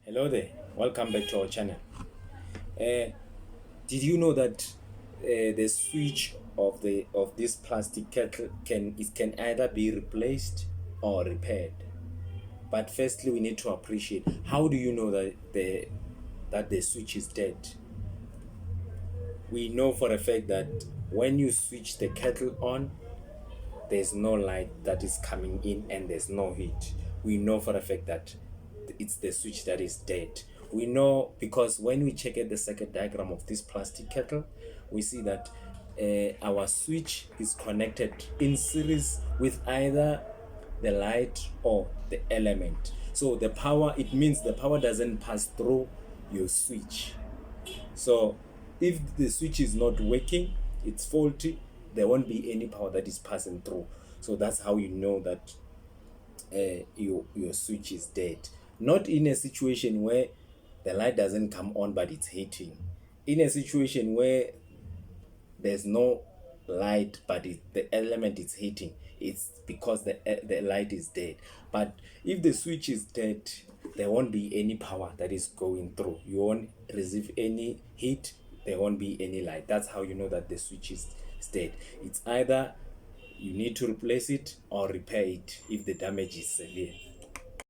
Hello there, welcome back to our channel. Did you know that the switch of this plastic kettle can either be replaced or repaired? But firstly, we need to appreciate, how do you know that the switch is dead? We know for a fact that when you switch the kettle on, there's no light that is coming in and there's no heat. We know for a fact that it's the switch that is dead. We know because when we check at the circuit diagram of this plastic kettle, we see that our switch is connected in series with either the light or the element. So the power, it means the power doesn't pass through your switch. So if the switch is not working, it's faulty, there won't be any power that is passing through. So that's how you know that your switch is dead. Not in a situation where the light doesn't come on but it's heating. In a situation where there's no light but the element is heating, it's because the light is dead. But if the switch is dead, there won't be any power that is going through. You won't receive any heat, there won't be any light. That's how you know that the switch is dead. It's either you need to replace it or repair it if the damage is severe.